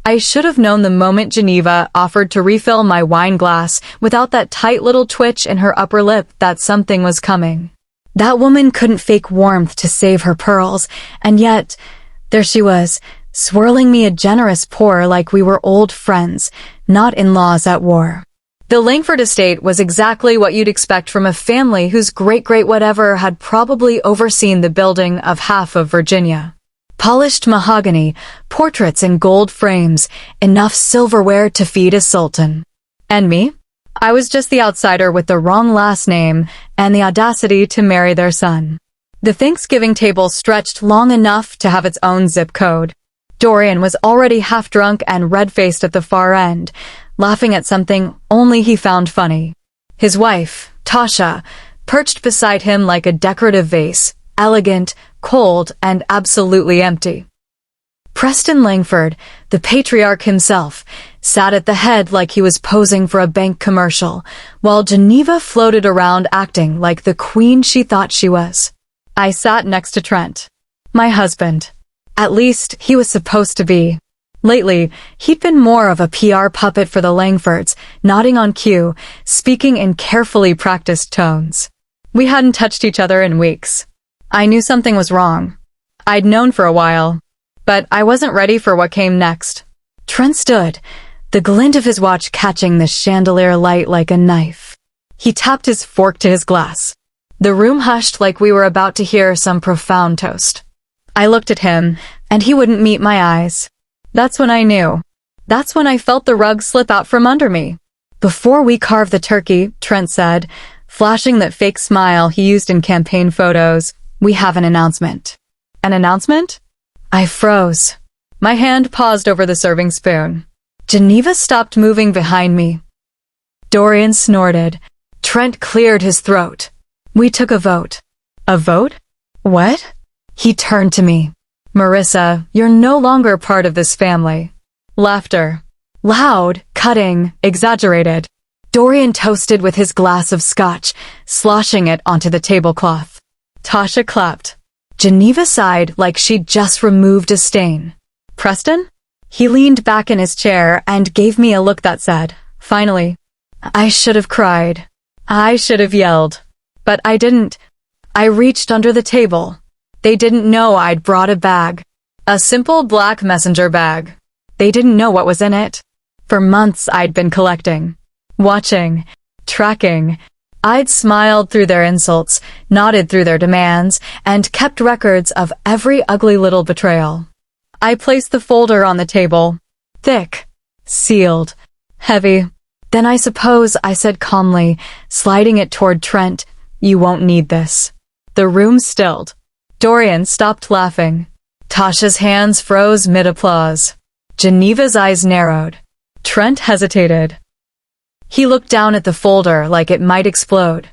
I should have known the moment Geneva offered to refill my wine glass without that tight little twitch in her upper lip that something was coming. That woman couldn't fake warmth to save her pearls, and yet, there she was, swirling me a generous pour like we were old friends, not in-laws at war. The Langford estate was exactly what you'd expect from a family whose great-great-whatever had probably overseen the building of half of Virginia. Polished mahogany, portraits in gold frames, enough silverware to feed a sultan. And me? I was just the outsider with the wrong last name and the audacity to marry their son. The Thanksgiving table stretched long enough to have its own zip code. Dorian was already half drunk and red-faced at the far end, laughing at something only he found funny. His wife, Tasha, perched beside him like a decorative vase, elegant, cold, and absolutely empty. Preston Langford, the patriarch himself, sat at the head like he was posing for a bank commercial, while Geneva floated around acting like the queen she thought she was. I sat next to Trent. My husband. At least, he was supposed to be. Lately, he'd been more of a PR puppet for the Langfords, nodding on cue, speaking in carefully practiced tones. We hadn't touched each other in weeks. I knew something was wrong. I'd known for a while, but I wasn't ready for what came next. Trent stood, the glint of his watch catching the chandelier light like a knife. He tapped his fork to his glass. The room hushed like we were about to hear some profound toast. I looked at him, and he wouldn't meet my eyes. That's when I knew. That's when I felt the rug slip out from under me. Before we carve the turkey, Trent said, flashing that fake smile he used in campaign photos, we have an announcement. An announcement? I froze. My hand paused over the serving spoon. Geneva stopped moving behind me. Dorian snorted. Trent cleared his throat. We took a vote. A vote? What? He turned to me. Marissa, you're no longer part of this family. Laughter. Loud, cutting, exaggerated. Dorian toasted with his glass of scotch, sloshing it onto the tablecloth. Tasha clapped. Geneva sighed like she'd just removed a stain. Preston? He leaned back in his chair and gave me a look that said, finally. I should have cried. I should have yelled. But I didn't. I reached under the table. They didn't know I'd brought a bag. A simple black messenger bag. They didn't know what was in it. For months I'd been collecting. Watching. Tracking. I'd smiled through their insults, nodded through their demands, and kept records of every ugly little betrayal. I placed the folder on the table. Thick. Sealed. Heavy. Then I suppose I said calmly, sliding it toward Trent, you won't need this. The room stilled. Dorian stopped laughing. Tasha's hands froze mid-applause. Geneva's eyes narrowed. Trent hesitated. He looked down at the folder like it might explode.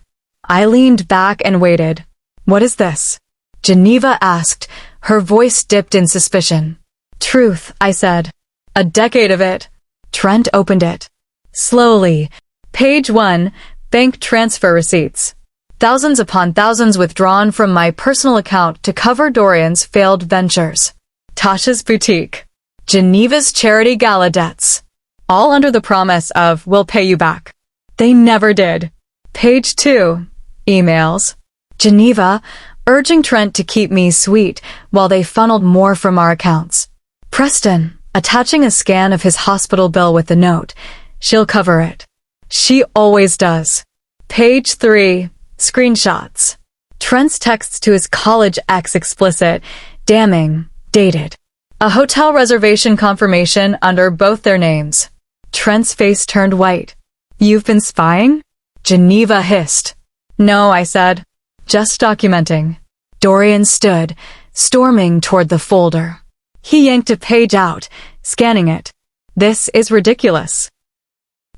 I leaned back and waited. What is this? Geneva asked, her voice dipped in suspicion. Truth, I said. A decade of it. Trent opened it. Slowly. Page 1, bank transfer receipts. Thousands upon thousands withdrawn from my personal account to cover Dorian's failed ventures. Tasha's boutique. Geneva's charity gala debts. All under the promise of, we'll pay you back. They never did. Page 2. Emails. Geneva, urging Trent to keep me sweet while they funneled more from our accounts. Preston, attaching a scan of his hospital bill with the note. She'll cover it. She always does. Page 3. Screenshots. Trent's texts to his college ex explicit, damning, dated. A hotel reservation confirmation under both their names. Trent's face turned white. You've been spying? Geneva hissed. No, I said. Just documenting. Dorian stood, storming toward the folder. He yanked a page out, scanning it. This is ridiculous.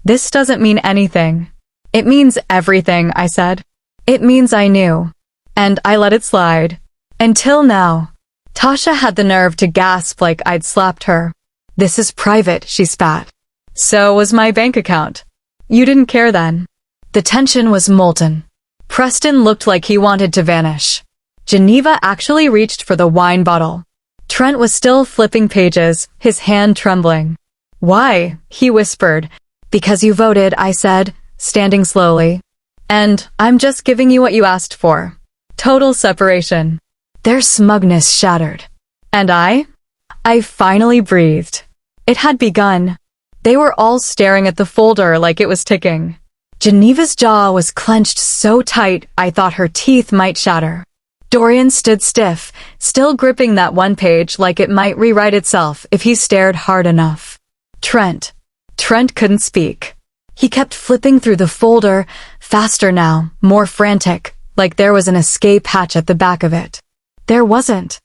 This doesn't mean anything. It means everything, I said. It means I knew. And I let it slide. Until now. Tasha had the nerve to gasp like I'd slapped her. This is private, she spat. So was my bank account. You didn't care then. The tension was molten. Preston looked like he wanted to vanish. Geneva actually reached for the wine bottle. Trent was still flipping pages, his hand trembling. "Why?" he whispered. "Because you voted," I said, standing slowly. "And I'm just giving you what you asked for." Total separation. Their smugness shattered. And I finally breathed. It had begun. They were all staring at the folder like it was ticking. Geneva's jaw was clenched so tight I thought her teeth might shatter. Dorian stood stiff, still gripping that one page like it might rewrite itself if he stared hard enough. Trent couldn't speak. He kept flipping through the folder, faster now, more frantic, like there was an escape hatch at the back of it. There wasn't.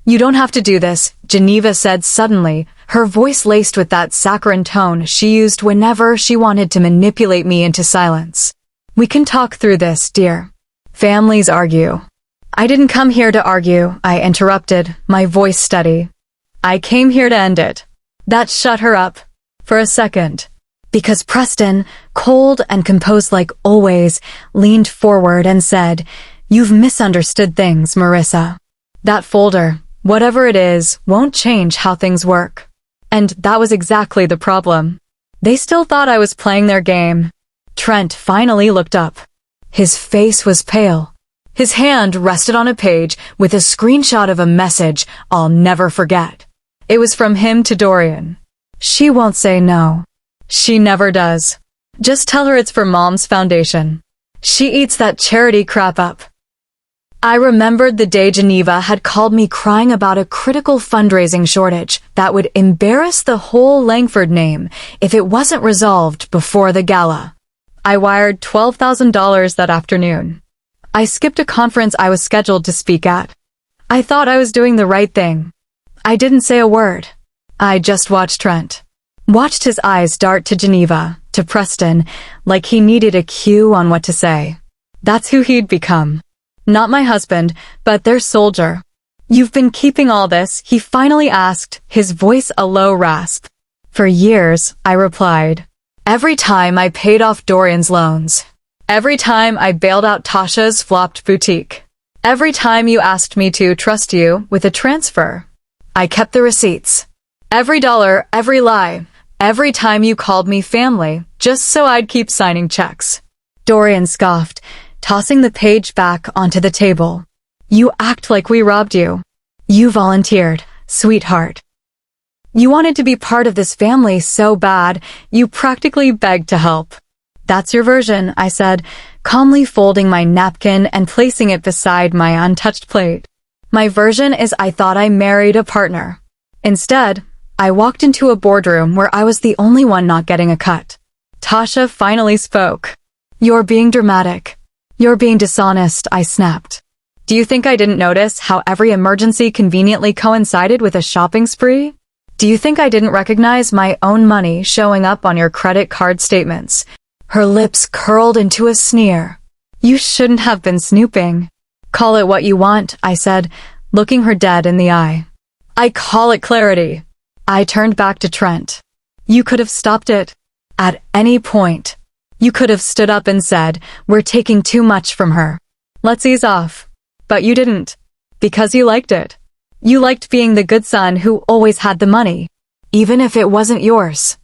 "You don't have to do this," Geneva said suddenly, her voice laced with that saccharine tone she used whenever she wanted to manipulate me into silence. "We can talk through this, dear. Families argue." "I didn't come here to argue," I interrupted, my voice steady. "I came here to end it." That shut her up. For a second. Because Preston, cold and composed like always, leaned forward and said, "You've misunderstood things, Marissa. That folder, whatever it is, won't change how things work." And that was exactly the problem. They still thought I was playing their game. Trent finally looked up. His face was pale. His hand rested on a page with a screenshot of a message I'll never forget. It was from him to Dorian. "She won't say no. She never does. Just tell her it's for Mom's foundation. She eats that charity crap up." I remembered the day Geneva had called me crying about a critical fundraising shortage that would embarrass the whole Langford name if it wasn't resolved before the gala. I wired $12,000 that afternoon. I skipped a conference I was scheduled to speak at. I thought I was doing the right thing. I didn't say a word. I just watched Trent. Watched his eyes dart to Geneva, to Preston, like he needed a cue on what to say. That's who he'd become. Not my husband, but their soldier. "You've been keeping all this?" he finally asked, his voice a low rasp. "For years," I replied. "Every time I paid off Dorian's loans. Every time I bailed out Tasha's flopped boutique. Every time you asked me to trust you with a transfer. I kept the receipts. Every dollar, every lie. Every time you called me family, just so I'd keep signing checks." Dorian scoffed, tossing the page back onto the table. "You act like we robbed you. You volunteered, sweetheart. You wanted to be part of this family so bad, you practically begged to help." "That's your version," I said, calmly folding my napkin and placing it beside my untouched plate. "My version is I thought I married a partner. Instead, I walked into a boardroom where I was the only one not getting a cut. Tasha finally spoke. "You're being dramatic. You're being dishonest," I snapped. "Do you think I didn't notice how every emergency conveniently coincided with a shopping spree? Do you think I didn't recognize my own money showing up on your credit card statements?" Her lips curled into a sneer. "You shouldn't have been snooping." "Call it what you want," I said, looking her dead in the eye. "I call it clarity." I turned back to Trent. "You could have stopped it. At any point. You could have stood up and said, 'We're taking too much from her. Let's ease off.' But you didn't. Because you liked it. You liked being the good son who always had the money, even if it wasn't yours."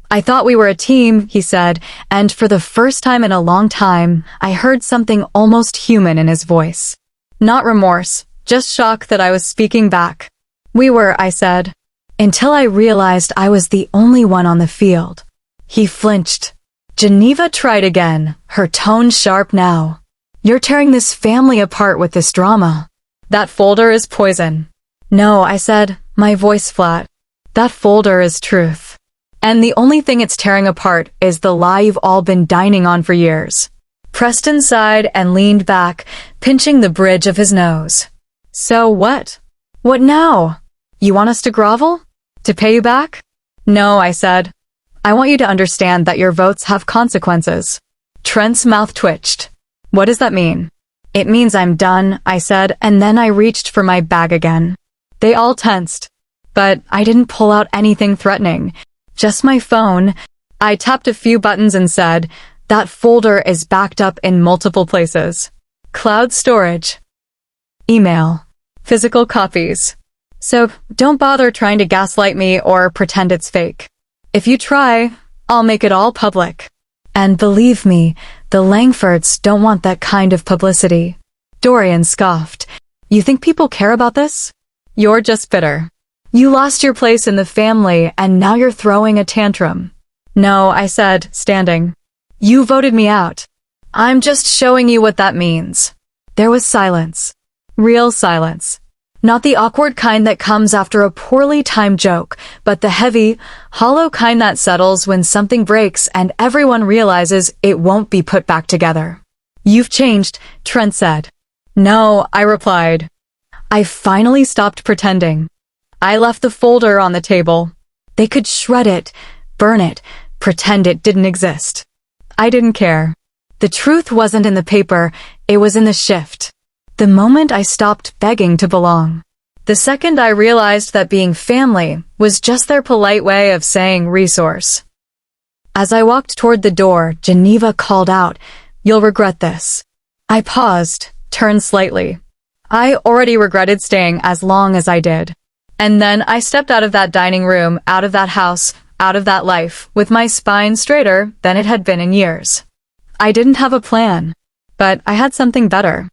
"I thought we were a team," he said, and for the first time in a long time, I heard something almost human in his voice. Not remorse, just shock that I was speaking back. "We were," I said, until I realized I was the only one on the field. He flinched. Geneva tried again, her tone sharp now. "You're tearing this family apart with this drama. That folder is poison." "No," I said, my voice flat. "That folder is truth. And the only thing it's tearing apart is the lie you've all been dining on for years." Preston sighed and leaned back, pinching the bridge of his nose. "So what? What now? You want us to grovel? To pay you back?" "No," I said. "I want you to understand that your votes have consequences." Trent's mouth twitched. "What does that mean?" "It means I'm done," I said, and then I reached for my bag again. They all tensed. But I didn't pull out anything threatening. Just my phone. I tapped a few buttons and said, "That folder is backed up in multiple places. Cloud storage. Email. Physical copies. So don't bother trying to gaslight me or pretend it's fake. If you try, I'll make it all public. And believe me, the Langfords don't want that kind of publicity. Dorian scoffed. You think people care about this? You're just bitter. You lost your place in the family and now you're throwing a tantrum. No, I said, standing. You voted me out. I'm just showing you what that means. There was silence. Real silence. Not the awkward kind that comes after a poorly timed joke, but the heavy, hollow kind that settles when something breaks and everyone realizes it won't be put back together. You've changed, Trent said. No, I replied. I finally stopped pretending. I left the folder on the table. They could shred it, burn it, pretend it didn't exist. I didn't care. The truth wasn't in the paper, it was in the shift. The moment I stopped begging to belong. The second I realized that being family was just their polite way of saying resource. As I walked toward the door, Geneva called out, "You'll regret this." I paused, turned slightly. I already regretted staying as long as I did. And then I stepped out of that dining room, out of that house, out of that life, with my spine straighter than it had been in years. I didn't have a plan, but I had something better.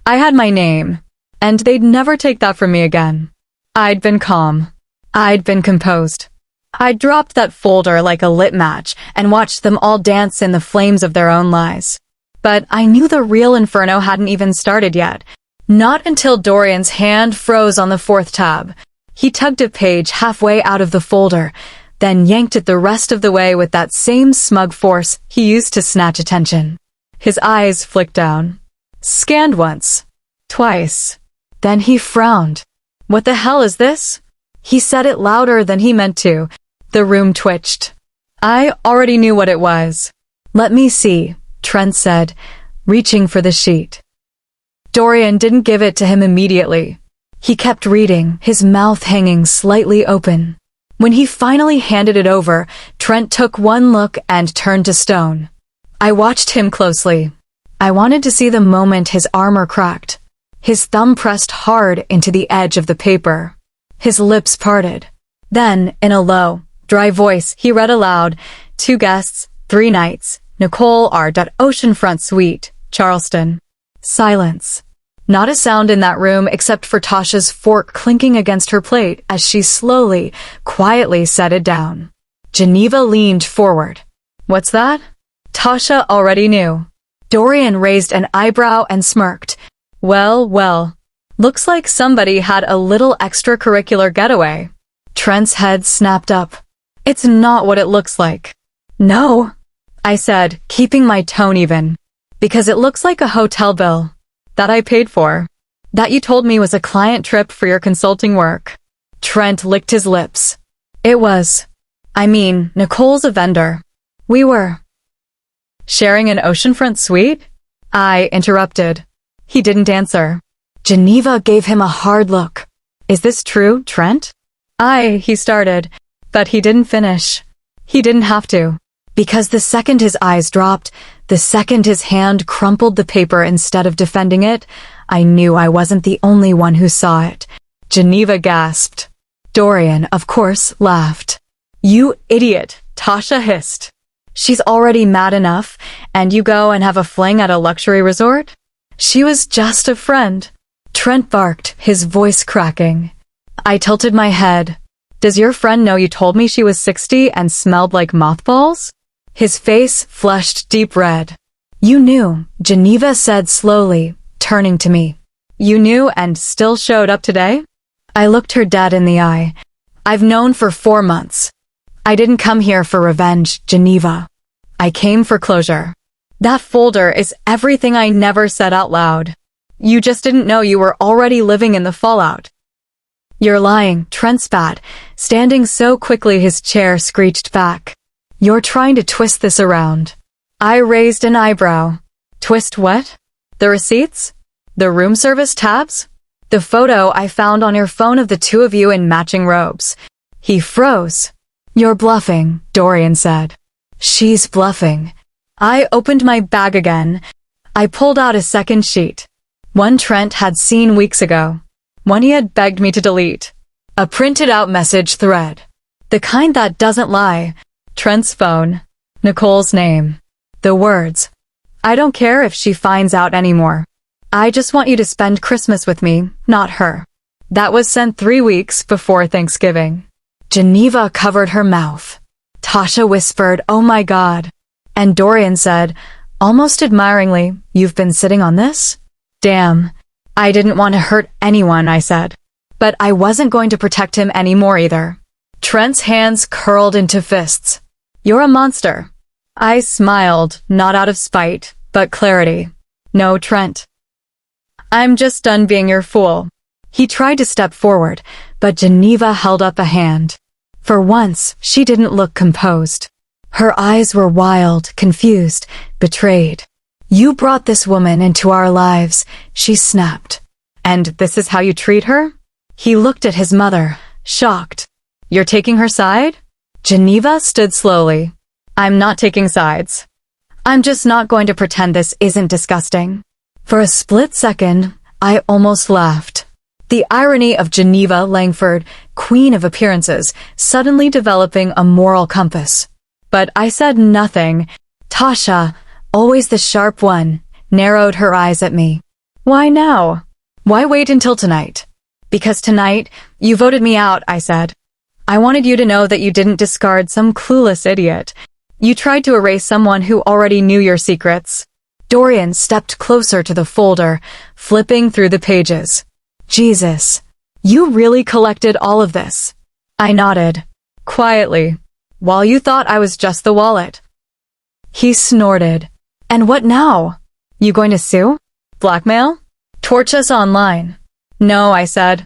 I had my name, and they'd never take that from me again. I'd been calm. I'd been composed. I dropped that folder like a lit match and watched them all dance in the flames of their own lies. But I knew the real inferno hadn't even started yet. Not until Dorian's hand froze on the fourth tab. He tugged a page halfway out of the folder, then yanked it the rest of the way with that same smug force he used to snatch attention. His eyes flicked down. Scanned once. Twice. Then he frowned. What the hell is this? He said it louder than he meant to. The room twitched. I already knew what it was. Let me see, Trent said, reaching for the sheet. Dorian didn't give it to him immediately. He kept reading, his mouth hanging slightly open. When he finally handed it over, Trent took one look and turned to stone. I watched him closely. I wanted to see the moment his armor cracked. His thumb pressed hard into the edge of the paper. His lips parted. Then, in a low, dry voice, he read aloud, 2 guests, 3 nights, Nicole R. Oceanfront Suite, Charleston. Silence. Not a sound in that room except for Tasha's fork clinking against her plate as she slowly, quietly set it down. Geneva leaned forward. What's that? Tasha already knew. Dorian raised an eyebrow and smirked. Well, well. Looks like somebody had a little extracurricular getaway. Trent's head snapped up. It's not what it looks like. No, I said, keeping my tone even. Because it looks like a hotel bill. That I paid for. That you told me was a client trip for your consulting work. Trent licked his lips. It was. I mean, Nicole's a vendor. We were. Sharing an oceanfront suite? I interrupted. He didn't answer. Geneva gave him a hard look. Is this true, Trent? He started, but he didn't finish. He didn't have to. Because the second his eyes dropped, the second his hand crumpled the paper instead of defending it, I knew I wasn't the only one who saw it. Geneva gasped. Dorian, of course, laughed. You idiot, Tasha hissed. She's already mad enough, and you go and have a fling at a luxury resort? She was just a friend. Trent barked, his voice cracking. I tilted my head. Does your friend know you told me she was 60 and smelled like mothballs? His face flushed deep red. You knew, Geneva said slowly, turning to me. You knew and still showed up today? I looked her dead in the eye. I've known for 4 months. I didn't come here for revenge, Geneva. I came for closure. That folder is everything I never said out loud. You just didn't know you were already living in the fallout. You're lying, Trent spat, standing so quickly his chair screeched back. You're trying to twist this around. I raised an eyebrow. Twist what? The receipts? The room service tabs? The photo I found on your phone of the 2 of you in matching robes. He froze. You're bluffing, Dorian said. She's bluffing. I opened my bag again. I pulled out a second sheet. One Trent had seen weeks ago. One he had begged me to delete. A printed out message thread. The kind that doesn't lie. Trent's phone. Nicole's name. The words. I don't care if she finds out anymore. I just want you to spend Christmas with me, not her. That was sent 3 weeks before Thanksgiving. Geneva covered her mouth. Tasha whispered, "Oh my God." And Dorian said, almost admiringly, "You've been sitting on this?" Damn. I didn't want to hurt anyone, I said. But I wasn't going to protect him anymore either. Trent's hands curled into fists. "You're a monster." I smiled, not out of spite, but clarity. "No, Trent. I'm just done being your fool." He tried to step forward, but Geneva held up a hand. For once, she didn't look composed. Her eyes were wild, confused, betrayed. "You brought this woman into our lives," she snapped. "And this is how you treat her?" He looked at his mother, shocked. "You're taking her side?" Geneva stood slowly. "I'm not taking sides. I'm just not going to pretend this isn't disgusting." For a split second, I almost laughed. The irony of Geneva Langford, queen of appearances, suddenly developing a moral compass. But I said nothing. Tasha, always the sharp one, narrowed her eyes at me. "Why now? Why wait until tonight?" "Because tonight, you voted me out," I said. "I wanted you to know that you didn't discard some clueless idiot. You tried to erase someone who already knew your secrets." Dorian stepped closer to the folder, flipping through the pages. "Jesus, you really collected all of this?" I nodded. Quietly. "While you thought I was just the wallet." He snorted. "And what now? You going to sue? Blackmail? Torch us online?" "No," I said.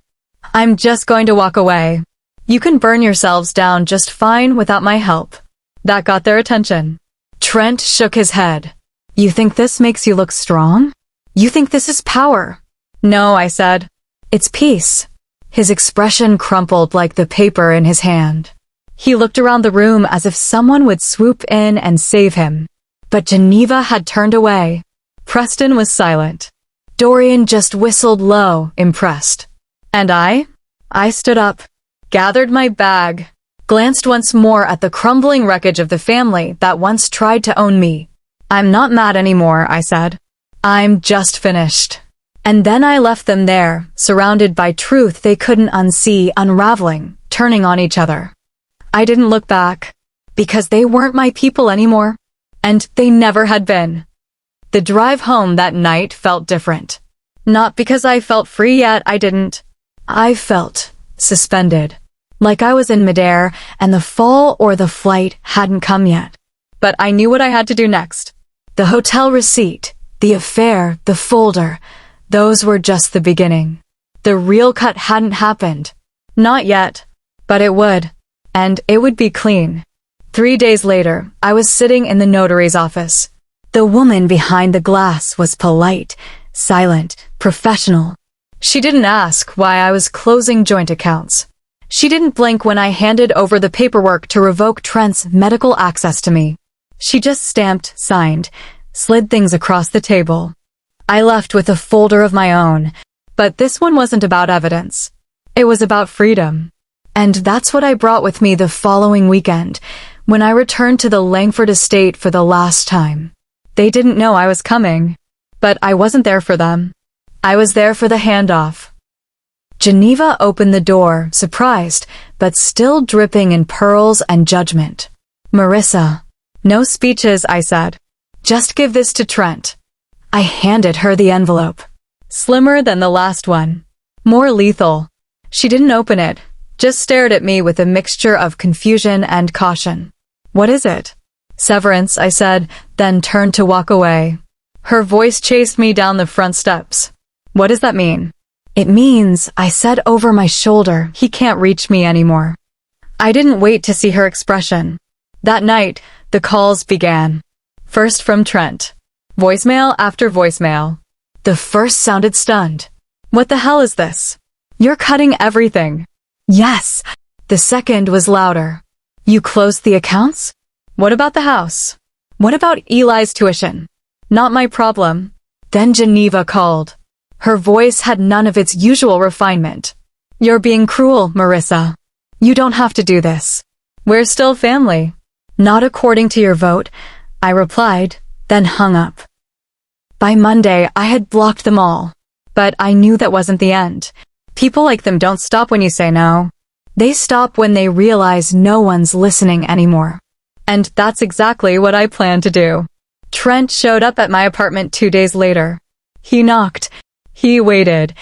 "I'm just going to walk away. You can burn yourselves down just fine without my help." That got their attention. Trent shook his head. "You think this makes you look strong? You think this is power?" "No," I said. "It's peace." His expression crumpled like the paper in his hand. He looked around the room as if someone would swoop in and save him. But Geneva had turned away. Preston was silent. Dorian just whistled low, impressed. And I stood up, gathered my bag, glanced once more at the crumbling wreckage of the family that once tried to own me. "I'm not mad anymore," I said. "I'm just finished." And then I left them there, surrounded by truth they couldn't unsee, unraveling, turning on each other. I didn't look back, because they weren't my people anymore, and they never had been. The drive home that night felt different. Not because I felt free yet, I didn't. I felt suspended, like I was in midair and the fall or the flight hadn't come yet. But I knew what I had to do next. The hotel receipt, the affair, the folder, those were just the beginning. The real cut hadn't happened. Not yet. But it would. And it would be clean. 3 days later, I was sitting in the notary's office. The woman behind the glass was polite, silent, professional. She didn't ask why I was closing joint accounts. She didn't blink when I handed over the paperwork to revoke Trent's medical access to me. She just stamped, signed, slid things across the table. I left with a folder of my own, but this one wasn't about evidence. It was about freedom. And that's what I brought with me the following weekend, when I returned to the Langford estate for the last time. They didn't know I was coming, but I wasn't there for them. I was there for the handoff. Geneva opened the door, surprised, but still dripping in pearls and judgment. "Marissa." "No speeches," I said. "Just give this to Trent." I handed her the envelope. Slimmer than the last one. More lethal. She didn't open it, just stared at me with a mixture of confusion and caution. "What is it?" "Severance," I said, then turned to walk away. Her voice chased me down the front steps. "What does that mean?" "It means," I said over my shoulder, "he can't reach me anymore." I didn't wait to see her expression. That night, the calls began. First from Trent. Voicemail after voicemail. The first sounded stunned. "What the hell is this? You're cutting everything." "Yes." The second was louder. "You closed the accounts? What about the house? What about Eli's tuition?" "Not my problem." Then Geneva called. Her voice had none of its usual refinement. You're being cruel, Marissa. You don't have to do this. We're still family. Not according to your vote, I replied, then hung up. By Monday, I had blocked them all. But I knew that wasn't the end. People like them don't stop when you say no. They stop when they realize no one's listening anymore. And that's exactly what I planned to do. Trent showed up at my apartment 2 days later. He knocked. He waited.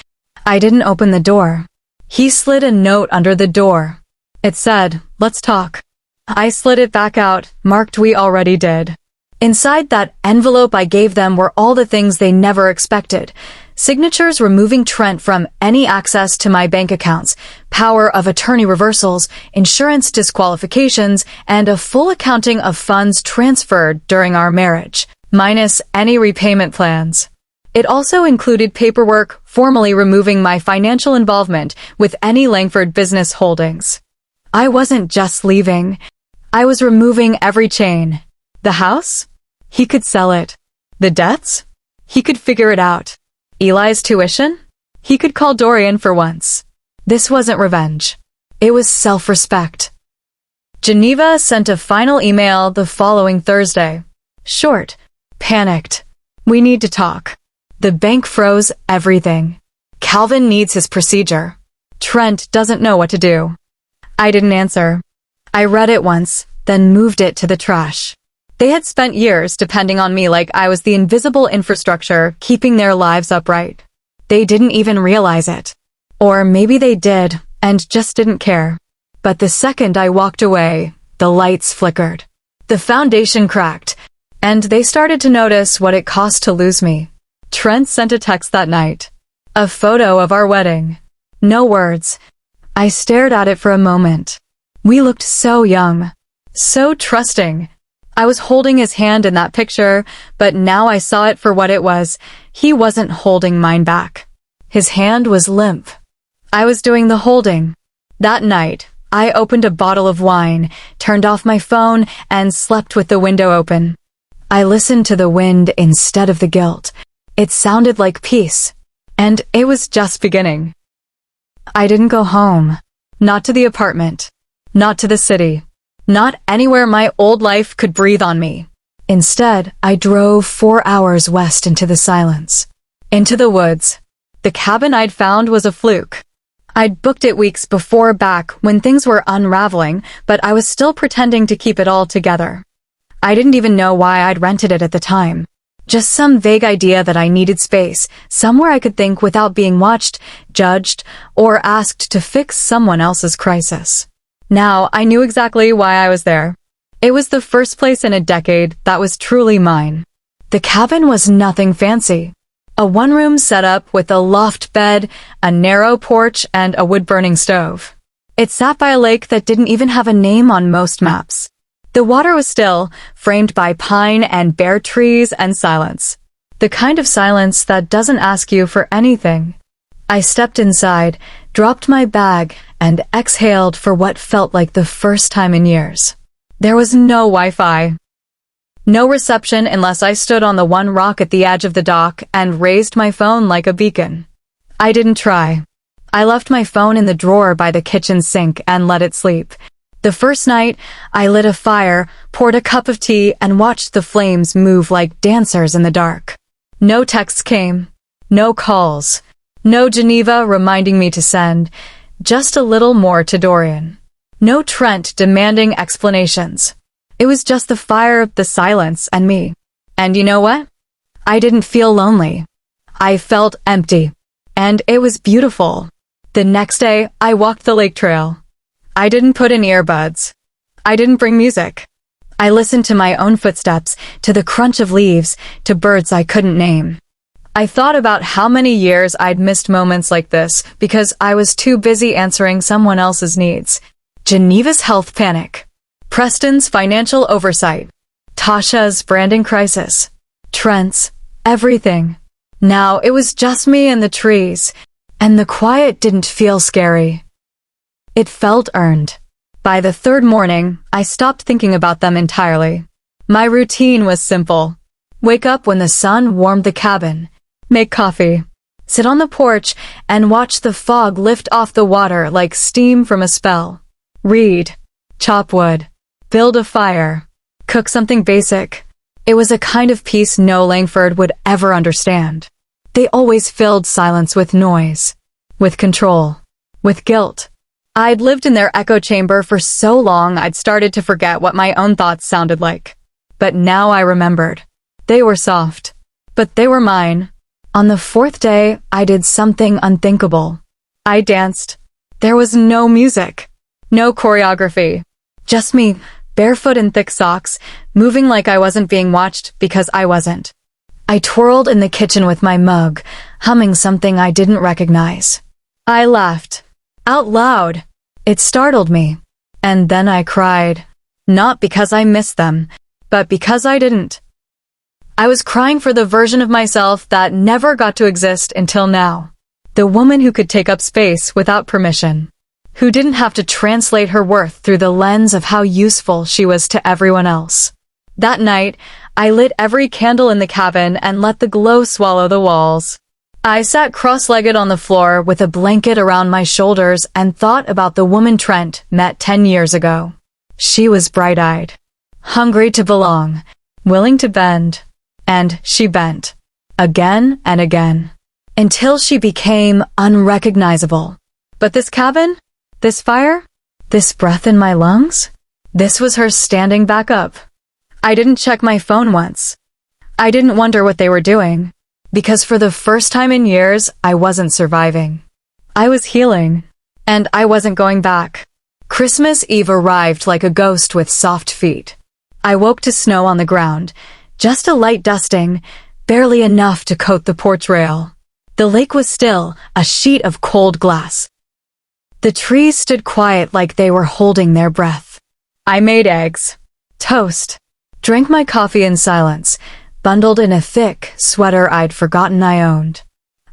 I didn't open the door. He slid a note under the door. It said, "Let's talk." I slid it back out, marked we already did. Inside that envelope I gave them were all the things they never expected. Signatures removing Trent from any access to my bank accounts, power of attorney reversals, insurance disqualifications, and a full accounting of funds transferred during our marriage, minus any repayment plans. It also included paperwork formally removing my financial involvement with any Langford business holdings. I wasn't just leaving. I was removing every chain. The house? He could sell it. The debts? He could figure it out. Eli's tuition? He could call Dorian for once. This wasn't revenge. It was self-respect. Geneva sent a final email the following Thursday. Short. Panicked. We need to talk. The bank froze everything. Calvin needs his procedure. Trent doesn't know what to do. I didn't answer. I read it once, then moved it to the trash. They had spent years depending on me like I was the invisible infrastructure keeping their lives upright. They didn't even realize it. Or maybe they did, and just didn't care. But the second I walked away, the lights flickered. The foundation cracked, and they started to notice what it cost to lose me. Trent sent a text that night. A photo of our wedding. No words. I stared at it for a moment. We looked so young. So trusting. I was holding his hand in that picture, but now I saw it for what it was. He wasn't holding mine back. His hand was limp. I was doing the holding. That night, I opened a bottle of wine, turned off my phone, and slept with the window open. I listened to the wind instead of the guilt. It sounded like peace. And it was just beginning. I didn't go home. Not to the apartment. Not to the city. Not anywhere my old life could breathe on me. Instead, I drove 4 hours west into the silence. Into the woods. The cabin I'd found was a fluke. I'd booked it weeks before back when things were unraveling, but I was still pretending to keep it all together. I didn't even know why I'd rented it at the time. Just some vague idea that I needed space, somewhere I could think without being watched, judged, or asked to fix someone else's crisis. Now, I knew exactly why I was there. It was the first place in a decade that was truly mine. The cabin was nothing fancy. A one-room setup with a loft bed, a narrow porch, and a wood-burning stove. It sat by a lake that didn't even have a name on most maps. The water was still, framed by pine and bare trees and silence. The kind of silence that doesn't ask you for anything. I stepped inside, dropped my bag, and exhaled for what felt like the first time in years. There was no Wi-Fi. No reception unless I stood on the one rock at the edge of the dock and raised my phone like a beacon. I didn't try. I left my phone in the drawer by the kitchen sink and let it sleep. The first night, I lit a fire, poured a cup of tea, and watched the flames move like dancers in the dark. No texts came. No calls. No Geneva reminding me to send. Just a little more to Dorian. No Trent demanding explanations. It was just the fire, the silence, and me. And you know what? I didn't feel lonely. I felt empty. And it was beautiful. The next day, I walked the lake trail. I didn't put in earbuds. I didn't bring music. I listened to my own footsteps, to the crunch of leaves, to birds I couldn't name. I thought about how many years I'd missed moments like this because I was too busy answering someone else's needs. Geneva's health panic. Preston's financial oversight. Tasha's branding crisis. Trent's everything. Now it was just me and the trees, and the quiet didn't feel scary. It felt earned. By the third morning, I stopped thinking about them entirely. My routine was simple. Wake up when the sun warmed the cabin. Make coffee. sit on the porch, and watch the fog lift off the water like steam from a spell. Read, chop wood, build a fire, cook something basic. It was a kind of peace no Langford would ever understand. They always filled silence with noise, with control, with guilt. I'd lived in their echo chamber for so long I'd started to forget what my own thoughts sounded like. But now I remembered. They were soft, but they were mine. On the fourth day, I did something unthinkable. I danced. There was no music, no choreography, just me, barefoot in thick socks, moving like I wasn't being watched because I wasn't. I twirled in the kitchen with my mug, humming something I didn't recognize. I laughed. Out loud. It startled me. And then I cried. Not because I missed them, but because I didn't. I was crying for the version of myself that never got to exist until now. The woman who could take up space without permission. Who didn't have to translate her worth through the lens of how useful she was to everyone else. That night, I lit every candle in the cabin and let the glow swallow the walls. I sat cross-legged on the floor with a blanket around my shoulders and thought about the woman Trent met 10 years ago. She was bright-eyed, hungry to belong, willing to bend, and she bent, again and again, until she became unrecognizable. But this cabin? This fire? This breath in my lungs? This was her standing back up. I didn't check my phone once. I didn't wonder what they were doing. Because for the first time in years, I wasn't surviving. I was healing. And I wasn't going back. Christmas Eve arrived like a ghost with soft feet. I woke to snow on the ground. Just a light dusting, barely enough to coat the porch rail. The lake was still, a sheet of cold glass. The trees stood quiet like they were holding their breath. I made eggs, toast, drank my coffee in silence, bundled in a thick sweater I'd forgotten I owned.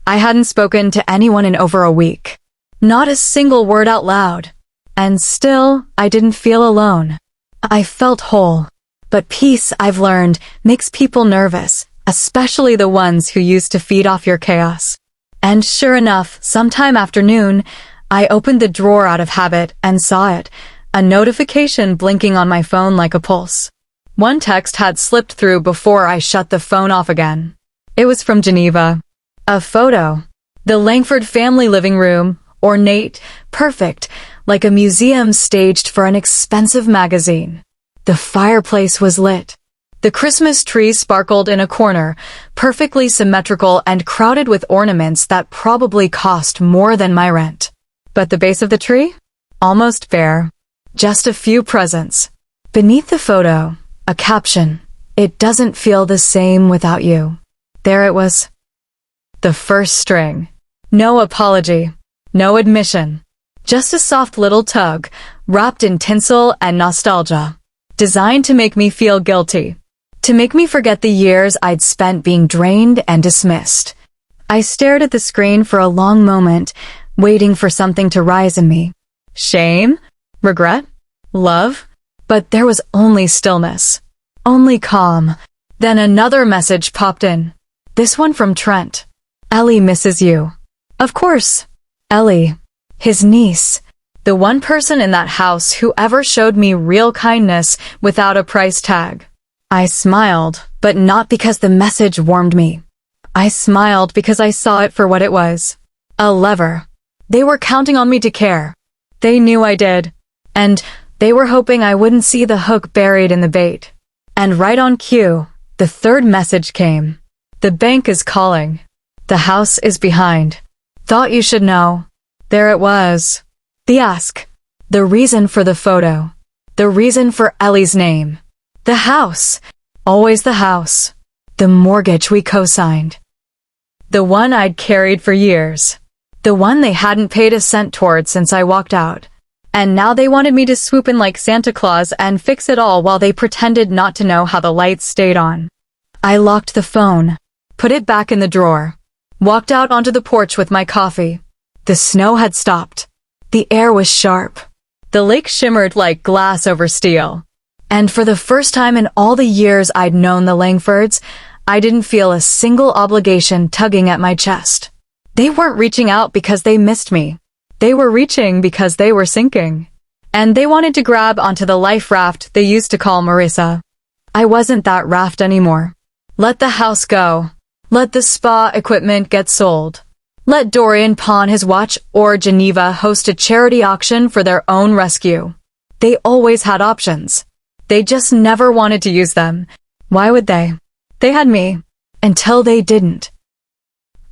I hadn't spoken to anyone in over a week. Not a single word out loud. And still, I didn't feel alone. I felt whole. But peace, I've learned, makes people nervous, especially the ones who used to feed off your chaos. And sure enough, sometime after noon, I opened the drawer out of habit and saw it, a notification blinking on my phone like a pulse. One text had slipped through before I shut the phone off again. It was from Geneva. A photo. The Langford family living room, ornate, perfect, like a museum staged for an expensive magazine. The fireplace was lit. The Christmas tree sparkled in a corner, perfectly symmetrical and crowded with ornaments that probably cost more than my rent. But the base of the tree? Almost bare. Just a few presents. Beneath the photo, a caption. It doesn't feel the same without you. There it was. The first string. No apology. No admission. Just a soft little tug, wrapped in tinsel and nostalgia. Designed to make me feel guilty. To make me forget the years I'd spent being drained and dismissed. I stared at the screen for a long moment, waiting for something to rise in me. Shame? Regret? Love? But there was only stillness. Only calm. Then another message popped in. This one from Trent. Ellie misses you. Of course. Ellie. His niece. The one person in that house who ever showed me real kindness without a price tag. I smiled, but not because the message warmed me. I smiled because I saw it for what it was. A lever. They were counting on me to care. They knew I did. And they were hoping I wouldn't see the hook buried in the bait. And right on cue, the third message came. The bank is calling. The house is behind. Thought you should know. There it was. The ask. The reason for the photo. The reason for Ellie's name. The house. Always the house. The mortgage we co-signed. The one I'd carried for years. The one they hadn't paid a cent toward since I walked out. And now they wanted me to swoop in like Santa Claus and fix it all while they pretended not to know how the lights stayed on. I locked the phone, put it back in the drawer, walked out onto the porch with my coffee. The snow had stopped. The air was sharp. The lake shimmered like glass over steel. And for the first time in all the years I'd known the Langfords, I didn't feel a single obligation tugging at my chest. They weren't reaching out because they missed me. They were reaching because they were sinking. And they wanted to grab onto the life raft they used to call Marissa. I wasn't that raft anymore. Let the house go. Let the spa equipment get sold. Let Dorian pawn his watch or Geneva host a charity auction for their own rescue. They always had options. They just never wanted to use them. Why would they? They had me. Until they didn't.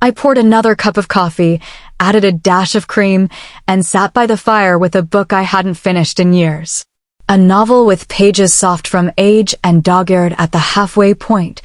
I poured another cup of coffee, added a dash of cream, and sat by the fire with a book I hadn't finished in years. A novel with pages soft from age and dog-eared at the halfway point.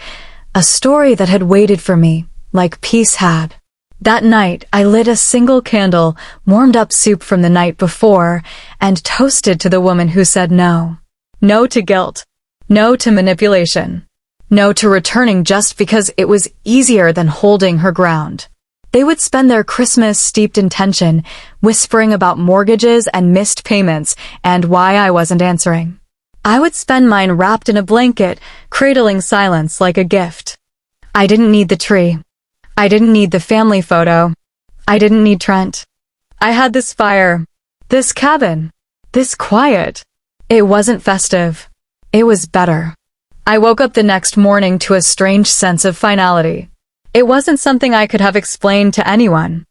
A story that had waited for me, like peace had. That night, I lit a single candle, warmed up soup from the night before, and toasted to the woman who said no. No to guilt. No to manipulation. No to returning just because it was easier than holding her ground. They would spend their Christmas steeped in tension, whispering about mortgages and missed payments and why I wasn't answering. I would spend mine wrapped in a blanket, cradling silence like a gift. I didn't need the tree. I didn't need the family photo. I didn't need Trent. I had this fire, this cabin, this quiet. It wasn't festive. It was better. I woke up the next morning to a strange sense of finality. It wasn't something I could have explained to anyone.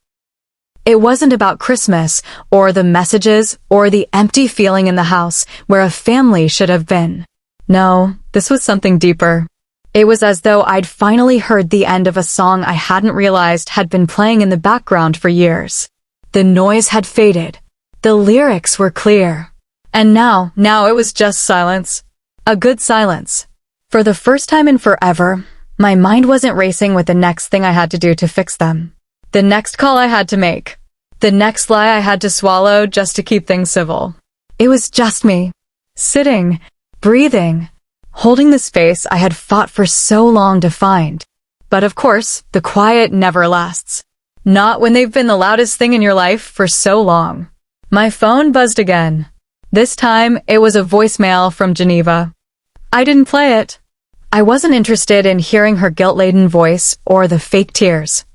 It wasn't about Christmas, or the messages, or the empty feeling in the house where a family should have been. No, this was something deeper. It was as though I'd finally heard the end of a song I hadn't realized had been playing in the background for years. The noise had faded. The lyrics were clear. And now it was just silence. A good silence. For the first time in forever, my mind wasn't racing with the next thing I had to do to fix them. The next call I had to make. The next lie I had to swallow just to keep things civil. It was just me. Sitting, breathing, holding the space I had fought for so long to find. But of course, the quiet never lasts. Not when they've been the loudest thing in your life for so long. My phone buzzed again. This time, it was a voicemail from Geneva. I didn't play it. I wasn't interested in hearing her guilt-laden voice or the fake tears.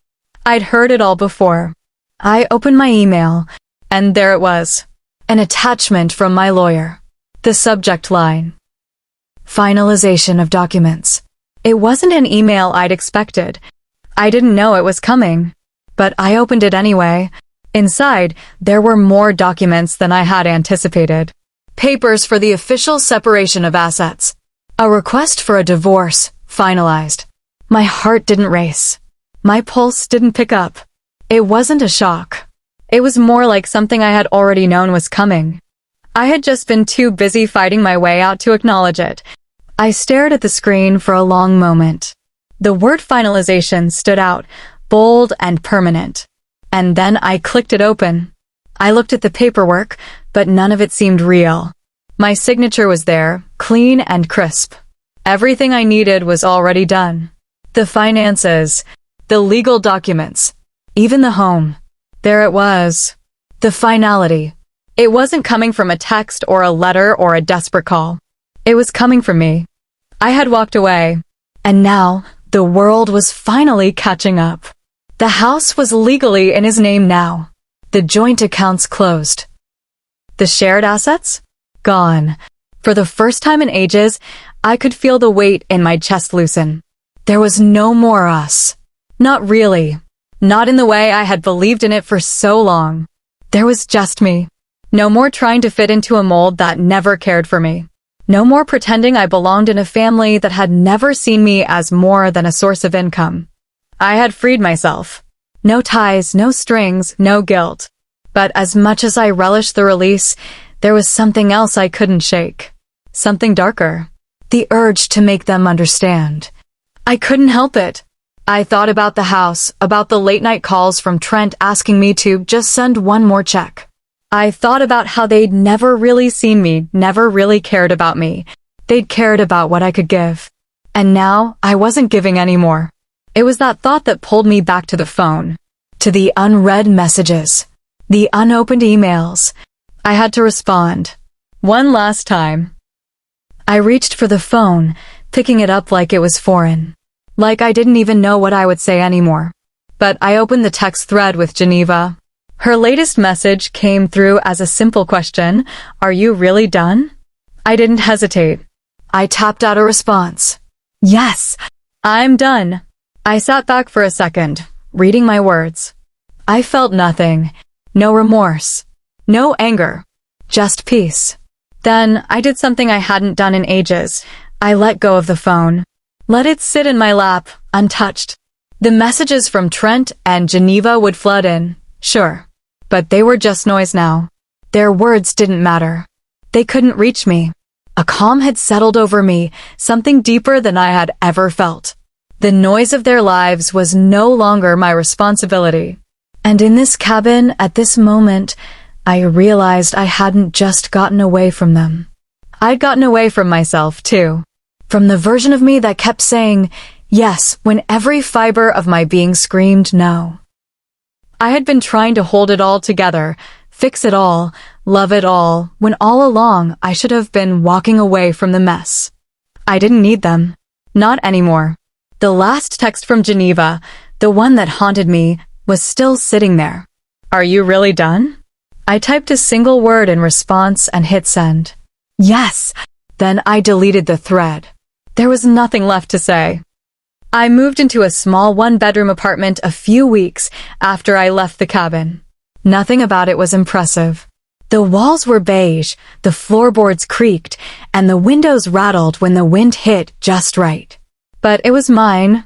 I'd heard it all before. I opened my email, and there it was. An attachment from my lawyer. The subject line. Finalization of documents. It wasn't an email I'd expected. I didn't know it was coming. But I opened it anyway. Inside, there were more documents than I had anticipated. Papers for the official separation of assets. A request for a divorce, finalized. My heart didn't race. My pulse didn't pick up. It wasn't a shock. It was more like something I had already known was coming. I had just been too busy fighting my way out to acknowledge it. I stared at the screen for a long moment. The word finalization stood out, bold and permanent. And then I clicked it open. I looked at the paperwork, but none of it seemed real. My signature was there, clean and crisp. Everything I needed was already done. The finances, the legal documents, even the home. There it was. The finality. It wasn't coming from a text or a letter or a desperate call. It was coming from me. I had walked away. And now, the world was finally catching up. The house was legally in his name now. The joint accounts closed. The shared assets? Gone. For the first time in ages, I could feel the weight in my chest loosen. There was no more us. Not really. Not in the way I had believed in it for so long. There was just me. No more trying to fit into a mold that never cared for me. No more pretending I belonged in a family that had never seen me as more than a source of income. I had freed myself. No ties, no strings, no guilt. But as much as I relished the release, there was something else I couldn't shake. Something darker. The urge to make them understand. I couldn't help it. I thought about the house, about the late-night calls from Trent asking me to just send one more check. I thought about how they'd never really seen me, never really cared about me. They'd cared about what I could give. And now, I wasn't giving anymore. It was that thought that pulled me back to the phone. To the unread messages. The unopened emails. I had to respond. One last time. I reached for the phone, picking it up like it was foreign. Like I didn't even know what I would say anymore. but I opened the text thread with Geneva. Her latest message came through as a simple question, "Are you really done?" I didn't hesitate. I tapped out a response. "Yes, I'm done." I sat back for a second, reading my words. I felt nothing. No remorse. No anger. Just peace. Then I did something I hadn't done in ages. I let go of the phone. Let it sit in my lap, untouched. The messages from Trent and Geneva would flood in, sure. But they were just noise now. Their words didn't matter. They couldn't reach me. A calm had settled over me, something deeper than I had ever felt. The noise of their lives was no longer my responsibility. And in this cabin, at this moment, I realized I hadn't just gotten away from them. I'd gotten away from myself, too. From the version of me that kept saying yes when every fiber of my being screamed no. I had been trying to hold it all together, fix it all, love it all, when all along I should have been walking away from the mess. I didn't need them. Not anymore. The last text from Geneva, the one that haunted me, was still sitting there. "Are you really done?" I typed a single word in response and hit send. Yes. Then I deleted the thread. There was nothing left to say. I moved into a small one-bedroom apartment a few weeks after I left the cabin. Nothing about it was impressive. The walls were beige, the floorboards creaked, and the windows rattled when the wind hit just right. But it was mine,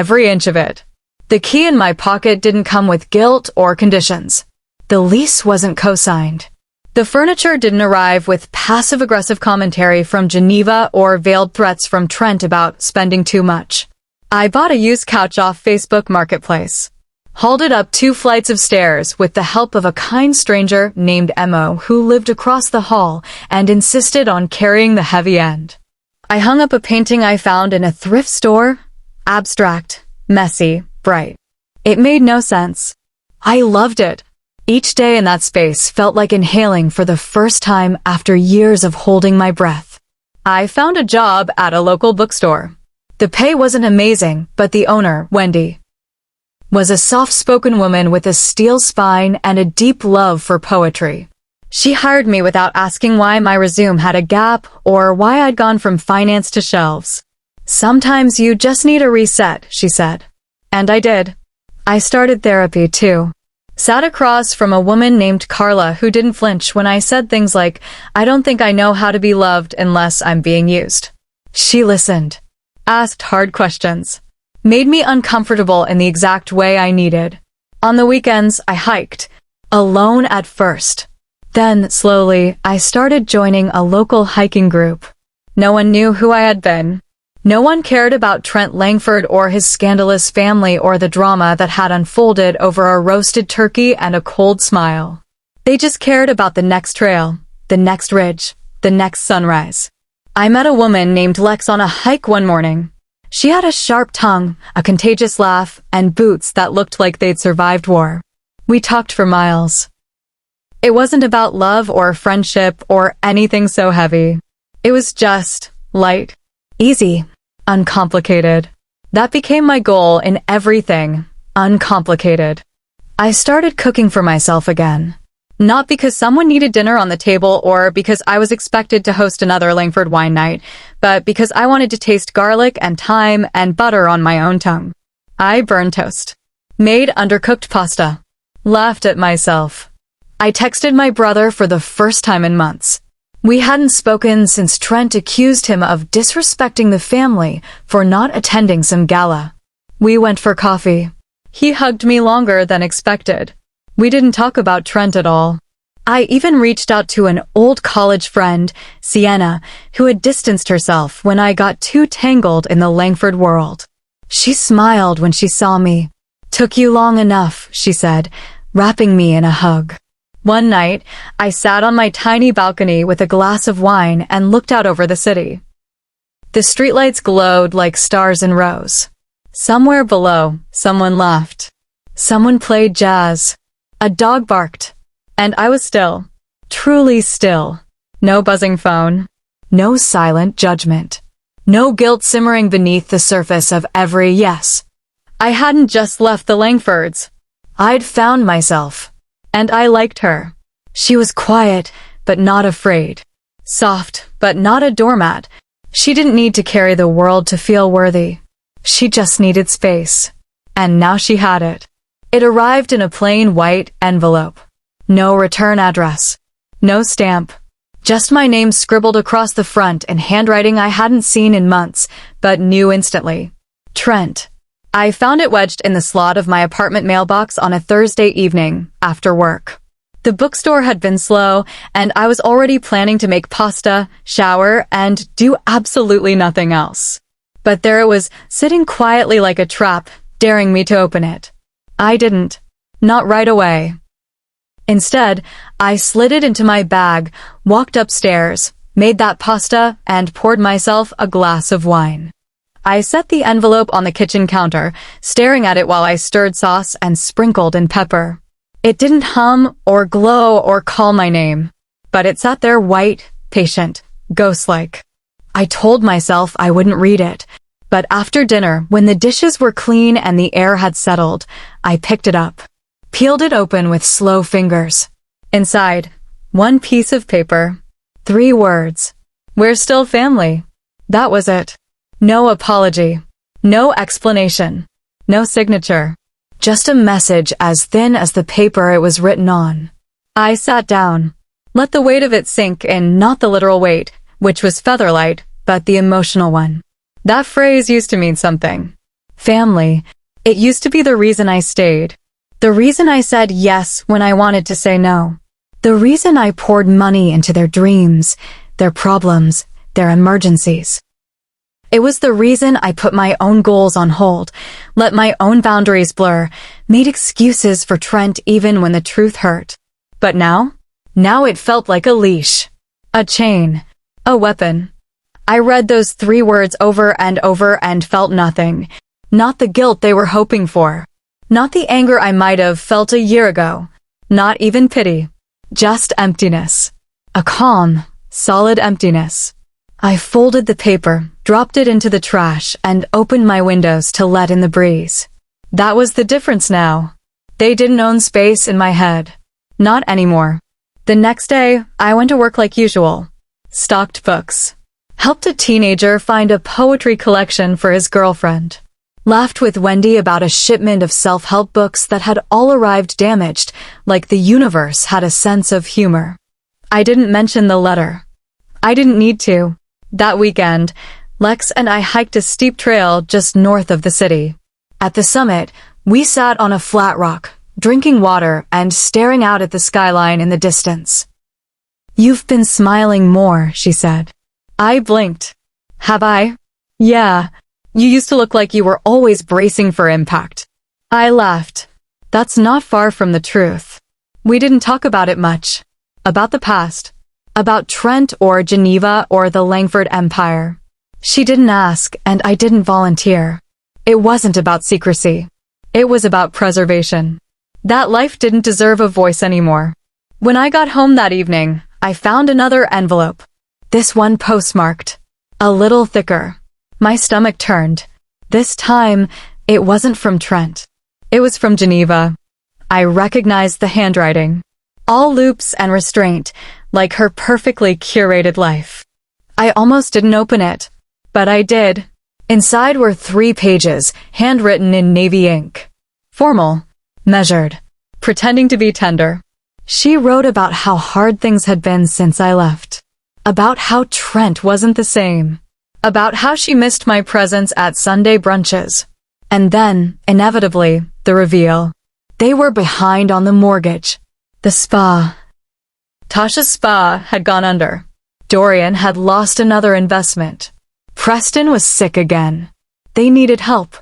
every inch of it. The key in my pocket didn't come with guilt or conditions. The lease wasn't co-signed. The furniture didn't arrive with passive-aggressive commentary from Geneva or veiled threats from Trent about spending too much. I bought a used couch off Facebook Marketplace. Hauled it up 2 flights of stairs with the help of a kind stranger named Emo who lived across the hall and insisted on carrying the heavy end. I hung up a painting I found in a thrift store. Abstract, messy, bright. It made no sense. I loved it. Each day in that space felt like inhaling for the first time after years of holding my breath. I found a job at a local bookstore. The pay wasn't amazing, but the owner, Wendy, was a soft-spoken woman with a steel spine and a deep love for poetry. She hired me without asking why my resume had a gap or why I'd gone from finance to shelves. "Sometimes you just need a reset," she said. And I did. I started therapy, too. Sat across from a woman named Carla who didn't flinch when I said things like, "I don't think I know how to be loved unless I'm being used." She listened, asked hard questions, made me uncomfortable in the exact way I needed. On the weekends, I hiked, alone at first. Then, slowly, I started joining a local hiking group. No one knew who I had been. No one cared about Trent Langford or his scandalous family or the drama that had unfolded over a roasted turkey and a cold smile. They just cared about the next trail, the next ridge, the next sunrise. I met a woman named Lex on a hike one morning. She had a sharp tongue, a contagious laugh, and boots that looked like they'd survived war. We talked for miles. It wasn't about love or friendship or anything so heavy. It was just light, easy, uncomplicated. That became my goal in everything, uncomplicated. I started cooking for myself again. Not because someone needed dinner on the table or because I was expected to host another Langford wine night, but because I wanted to taste garlic and thyme and butter on my own tongue. I burned toast. Made undercooked pasta. Laughed at myself. I texted my brother for the first time in months. We hadn't spoken since Trent accused him of disrespecting the family for not attending some gala. We went for coffee. He hugged me longer than expected. We didn't talk about Trent at all. I even reached out to an old college friend, Sienna, who had distanced herself when I got too tangled in the Langford world. She smiled when she saw me. "Took you long enough," she said, wrapping me in a hug. One night, I sat on my tiny balcony with a glass of wine and looked out over the city. The streetlights glowed like stars in rows. Somewhere below, someone laughed. Someone played jazz. A dog barked. And I was still. Truly still. No buzzing phone. No silent judgment. No guilt simmering beneath the surface of every yes. I hadn't just left the Langfords. I'd found myself. And I liked her. She was quiet, but not afraid. Soft, but not a doormat. She didn't need to carry the world to feel worthy. She just needed space. And now she had it. It arrived in a plain white envelope. No return address. No stamp. Just my name scribbled across the front in handwriting I hadn't seen in months, but knew instantly. Trent. I found it wedged in the slot of my apartment mailbox on a Thursday evening, after work. The bookstore had been slow, and I was already planning to make pasta, shower, and do absolutely nothing else. But there it was, sitting quietly like a trap, daring me to open it. I didn't. Not right away. Instead, I slid it into my bag, walked upstairs, made that pasta, and poured myself a glass of wine. I set the envelope on the kitchen counter, staring at it while I stirred sauce and sprinkled in pepper. It didn't hum or glow or call my name, but it sat there white, patient, ghost-like. I told myself I wouldn't read it, but after dinner, when the dishes were clean and the air had settled, I picked it up. Peeled it open with slow fingers. Inside, one piece of paper. 3 words. We're still family. That was it. No apology. No explanation. No signature. Just a message as thin as the paper it was written on. I sat down. Let the weight of it sink in, not the literal weight, which was featherlight, but the emotional one. That phrase used to mean something. Family. It used to be the reason I stayed. The reason I said yes when I wanted to say no. The reason I poured money into their dreams, their problems, their emergencies. It was the reason I put my own goals on hold, let my own boundaries blur, made excuses for Trent even when the truth hurt. But now it felt like a leash, a chain, a weapon. I read those 3 words over and felt nothing. Not the guilt they were hoping for. Not the anger I might have felt a year ago. Not even pity. Just emptiness. A calm, solid emptiness. I folded the paper, dropped it into the trash, and opened my windows to let in the breeze. That was the difference now. They didn't own space in my head. Not anymore. The next day, I went to work like usual. Stocked books. Helped a teenager find a poetry collection for his girlfriend. Laughed with Wendy about a shipment of self-help books that had all arrived damaged, like the universe had a sense of humor. I didn't mention the letter. I didn't need to. That weekend, Lex and I hiked a steep trail just north of the city. At the summit, we sat on a flat rock, drinking water and staring out at the skyline in the distance. "You've been smiling more," she said. I blinked. "Have I?" "Yeah. You used to look like you were always bracing for impact." I laughed. "That's not far from the truth. We didn't talk about it much. About the past. About Trent or Geneva or the Langford Empire. She didn't ask, and I didn't volunteer. It wasn't about secrecy. It was about preservation. That life didn't deserve a voice anymore." When I got home that evening, I found another envelope. This one postmarked. A little thicker. My stomach turned. This time, it wasn't from Trent. It was from Geneva. I recognized the handwriting. All loops and restraint, like her perfectly curated life. I almost didn't open it, but I did. Inside were 3 pages, handwritten in navy ink. Formal, measured, pretending to be tender. She wrote about how hard things had been since I left. About how Trent wasn't the same. About how she missed my presence at Sunday brunches. And then, inevitably, the reveal. They were behind on the mortgage. The spa. Tasha's spa had gone under. Dorian had lost another investment. Preston was sick again. They needed help.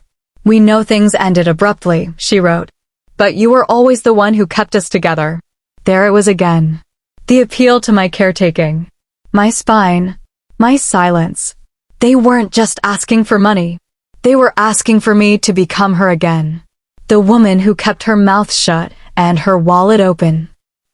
"We know things ended abruptly," she wrote. "But you were always the one who kept us together." There it was again. The appeal to my caretaking. My spine. My silence. They weren't just asking for money. They were asking for me to become her again. The woman who kept her mouth shut and her wallet open.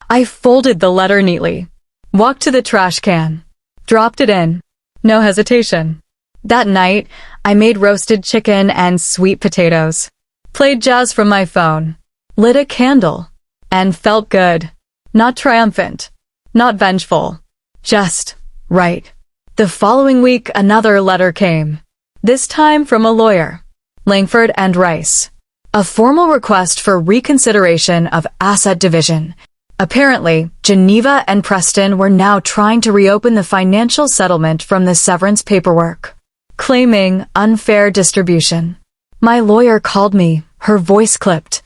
I folded the letter neatly. Walked to the trash can. Dropped it in. No hesitation. That night, I made roasted chicken and sweet potatoes. Played jazz from my phone, lit a candle, and felt good. Not triumphant, not vengeful, just right. The following week, another letter came. This time from a lawyer, Langford and Rice. A formal request for reconsideration of asset division. Apparently, Geneva and Preston were now trying to reopen the financial settlement from the severance paperwork, claiming unfair distribution. My lawyer called me, her voice clipped.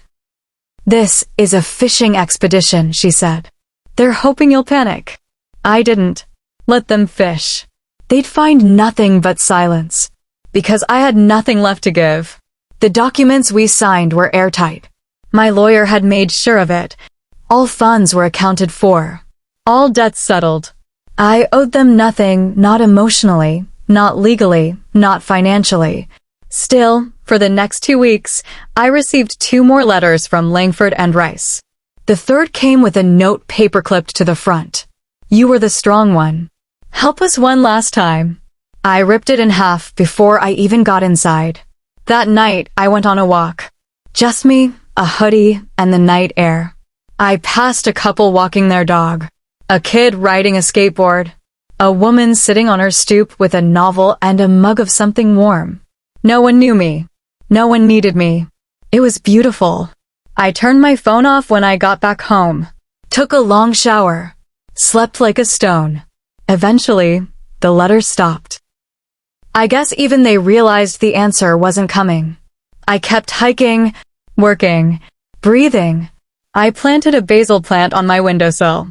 "This is a fishing expedition," she said. "They're hoping you'll panic." I didn't. Let them fish. They'd find nothing but silence, because I had nothing left to give. The documents we signed were airtight. My lawyer had made sure of it. All funds were accounted for. All debts settled. I owed them nothing, not emotionally, not legally, not financially. Still, for the next 2 weeks, I received 2 more letters from Langford and Rice. The third came with a note paperclipped to the front. "You were the strong one. Help us one last time." I ripped it in half before I even got inside. That night, I went on a walk. Just me, a hoodie, and the night air. I passed a couple walking their dog, a kid riding a skateboard, a woman sitting on her stoop with a novel and a mug of something warm. No one knew me. No one needed me. It was beautiful. I turned my phone off when I got back home, took a long shower, slept like a stone. Eventually, the letters stopped. I guess even they realized the answer wasn't coming. I kept hiking, working, breathing. I planted a basil plant on my windowsill.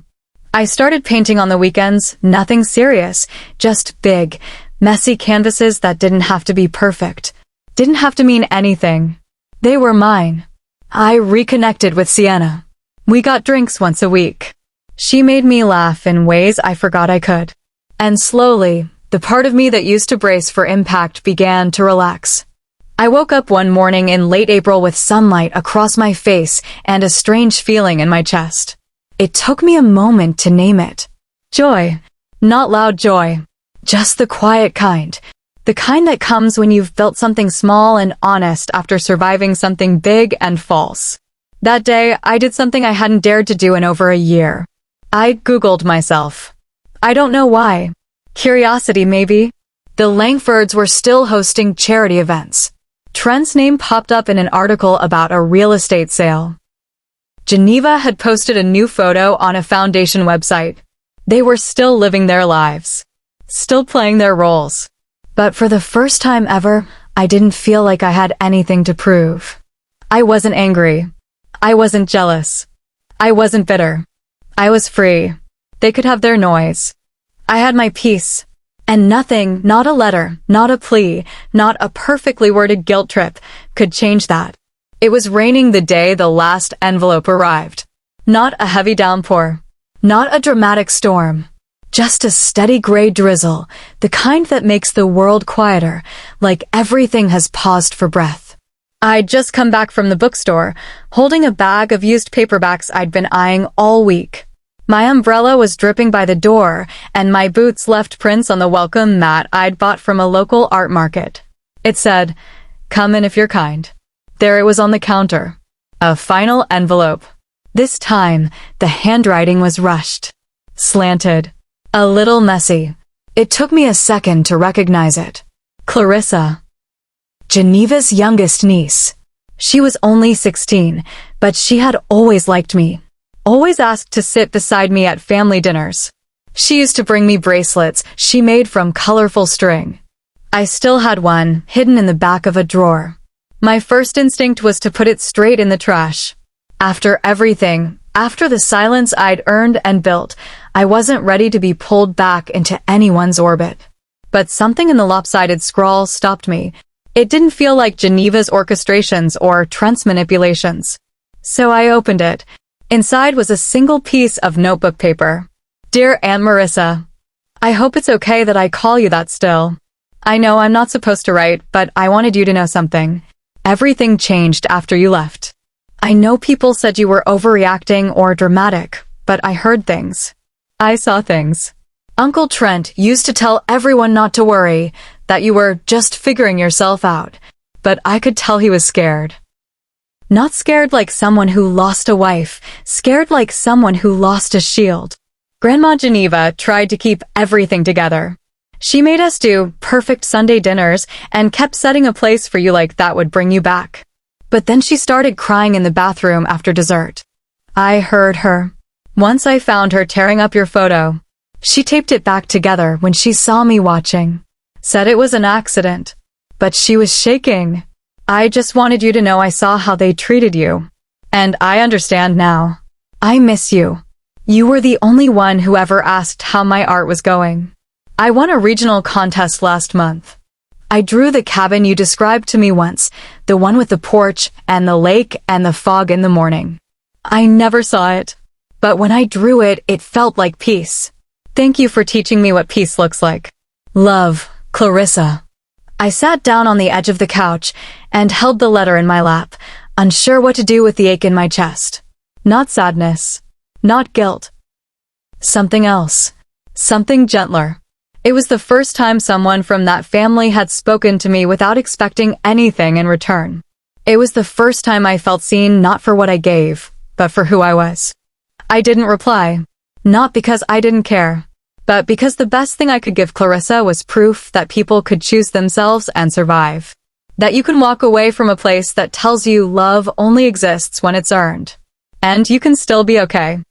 I started painting on the weekends, nothing serious, just big, messy canvases that didn't have to be perfect, didn't have to mean anything. They were mine. I reconnected with Sienna. We got drinks once a week. She made me laugh in ways I forgot I could. And slowly, the part of me that used to brace for impact began to relax. I woke up one morning in late April with sunlight across my face and a strange feeling in my chest. It took me a moment to name it. Joy. Not loud joy. Just the quiet kind. The kind that comes when you've built something small and honest after surviving something big and false. That day, I did something I hadn't dared to do in over a year. I Googled myself. I don't know why. Curiosity, maybe. The Langfords were still hosting charity events. Trent's name popped up in an article about a real estate sale. Geneva had posted a new photo on a foundation website. They were still living their lives. Still playing their roles. But for the first time ever, I didn't feel like I had anything to prove. I wasn't angry. I wasn't jealous. I wasn't bitter. I was free. They could have their noise. I had my peace. And nothing, not a letter, not a plea, not a perfectly worded guilt trip, could change that. It was raining the day the last envelope arrived. Not a heavy downpour. Not a dramatic storm. Just a steady gray drizzle, the kind that makes the world quieter, like everything has paused for breath. I'd just come back from the bookstore, holding a bag of used paperbacks I'd been eyeing all week. My umbrella was dripping by the door, and my boots left prints on the welcome mat I'd bought from a local art market. It said, "Come in if you're kind." There it was on the counter. A final envelope. This time, the handwriting was rushed. Slanted. A little messy. It took me a second to recognize it. Clarissa. Geneva's youngest niece. She was only 16, but she had always liked me. Always asked to sit beside me at family dinners. She used to bring me bracelets she made from colorful string. I still had one, hidden in the back of a drawer. My first instinct was to put it straight in the trash. After everything, after the silence I'd earned and built, I wasn't ready to be pulled back into anyone's orbit. But something in the lopsided scrawl stopped me. It didn't feel like Geneva's orchestrations or Trent's manipulations. So I opened it. Inside was a single piece of notebook paper. Dear Aunt Marissa, I hope it's okay that I call you that still. I know I'm not supposed to write, but I wanted you to know something. Everything changed after you left. I know people said you were overreacting or dramatic, but I heard things. I saw things. Uncle Trent used to tell everyone not to worry, that you were just figuring yourself out, but I could tell he was scared. Not scared like someone who lost a wife, scared like someone who lost a shield. Grandma Geneva tried to keep everything together. She made us do perfect Sunday dinners and kept setting a place for you like that would bring you back. But then she started crying in the bathroom after dessert. I heard her. Once I found her tearing up your photo. She taped it back together when she saw me watching. Said it was an accident. But she was shaking. I just wanted you to know I saw how they treated you. And I understand now. I miss you. You were the only one who ever asked how my art was going. I won a regional contest last month. I drew the cabin you described to me once, the one with the porch and the lake and the fog in the morning. I never saw it. But when I drew it, it felt like peace. Thank you for teaching me what peace looks like. Love, Clarissa. I sat down on the edge of the couch and held the letter in my lap, unsure what to do with the ache in my chest. Not sadness. Not guilt. Something else. Something gentler. It was the first time someone from that family had spoken to me without expecting anything in return. It was the first time I felt seen not for what I gave, but for who I was. I didn't reply. Not because I didn't care, but because the best thing I could give Clarissa was proof that people could choose themselves and survive. That you can walk away from a place that tells you love only exists when it's earned. And you can still be okay.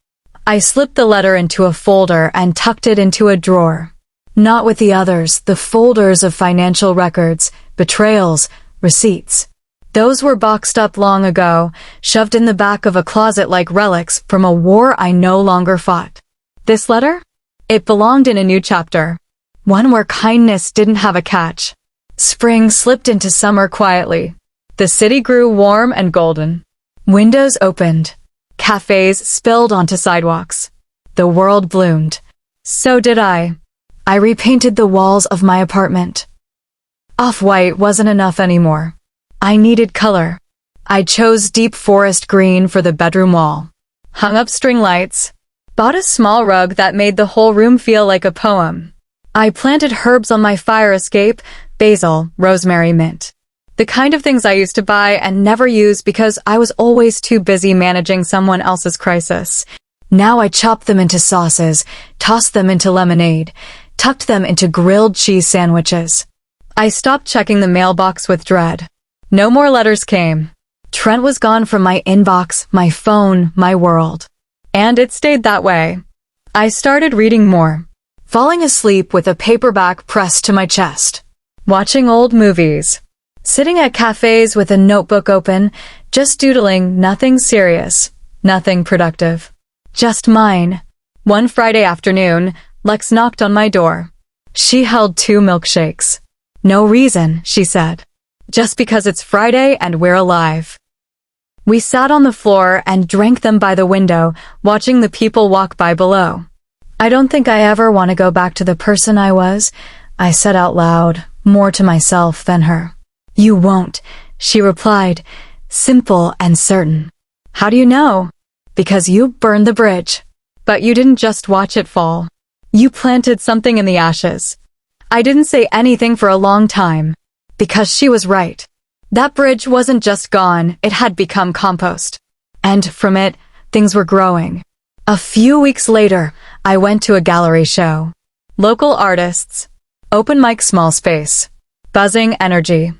I slipped the letter into a folder and tucked it into a drawer. Not with the others, the folders of financial records, betrayals, receipts. Those were boxed up long ago, shoved in the back of a closet like relics from a war I no longer fought. This letter? It belonged in a new chapter. One where kindness didn't have a catch. Spring slipped into summer quietly. The city grew warm and golden. Windows opened. Cafes spilled onto sidewalks. The world bloomed. So did I. I repainted the walls of my apartment. Off-white wasn't enough anymore. I needed color. I chose deep forest green for the bedroom wall. Hung up string lights. Bought a small rug that made the whole room feel like a poem. I planted herbs on my fire escape, basil, rosemary, mint. The kind of things I used to buy and never use because I was always too busy managing someone else's crisis. Now I chopped them into sauces, tossed them into lemonade, tucked them into grilled cheese sandwiches. I stopped checking the mailbox with dread. No more letters came. Trent was gone from my inbox, my phone, my world. And it stayed that way. I started reading more. Falling asleep with a paperback pressed to my chest. Watching old movies. Sitting at cafes with a notebook open, just doodling, nothing serious, nothing productive. Just mine. One Friday afternoon, Lex knocked on my door. She held 2 milkshakes. No reason, she said. Just because it's Friday and we're alive. We sat on the floor and drank them by the window, watching the people walk by below. I don't think I ever want to go back to the person I was, I said out loud, more to myself than her. You won't, she replied, simple and certain. How do you know? Because you burned the bridge. But you didn't just watch it fall. You planted something in the ashes. I didn't say anything for a long time. Because she was right. That bridge wasn't just gone, it had become compost. And from it, things were growing. A few weeks later, I went to a gallery show. Local artists. Open mic small space. Buzzing energy.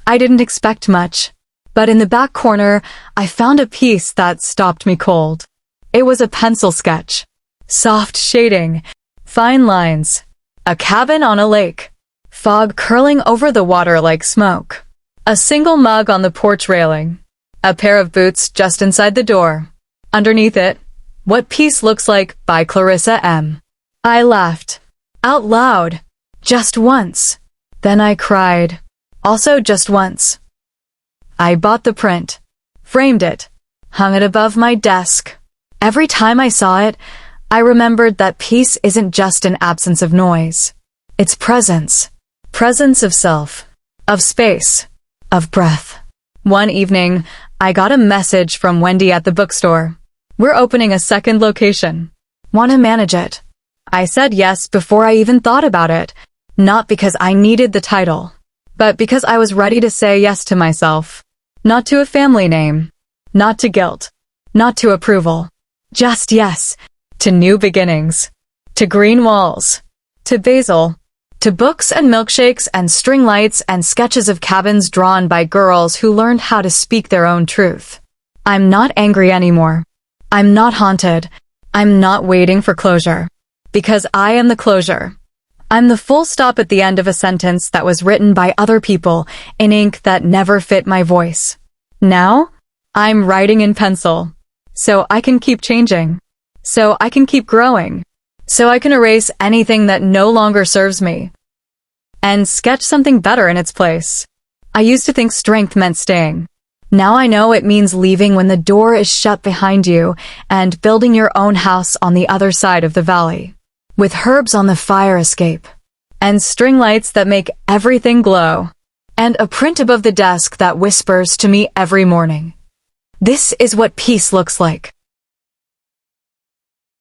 I didn't expect much. But in the back corner, I found a piece that stopped me cold. It was a pencil sketch. Soft shading. Fine lines. A cabin on a lake. Fog curling over the water like smoke. A single mug on the porch railing. A pair of boots just inside the door. Underneath it, What Peace Looks Like by Clarissa M. I laughed. Out loud. Just once. Then I cried. Also just once. I bought the print. Framed it. Hung it above my desk. Every time I saw it, I remembered that peace isn't just an absence of noise. It's presence. Presence of self. Of space. Of breath. One evening, I got a message from Wendy at the bookstore. We're opening a second location. Want to manage it? I said yes before I even thought about it. Not because I needed the title, but because I was ready to say yes to myself. Not to a family name, Not to guilt. Not to approval. Just yes. To new beginnings. To green walls. To basil. To books and milkshakes and string lights and sketches of cabins drawn by girls who learned how to speak their own truth. I'm not angry anymore. I'm not haunted. I'm not waiting for closure. Because I am the closure. I'm the full stop at the end of a sentence that was written by other people in ink that never fit my voice. Now, I'm writing in pencil. So I can keep changing. So I can keep growing. So I can erase anything that no longer serves me. And sketch something better in its place. I used to think strength meant staying. Now I know it means leaving when the door is shut behind you and building your own house on the other side of the valley. With herbs on the fire escape. And string lights that make everything glow. And a print above the desk that whispers to me every morning. This is what peace looks like.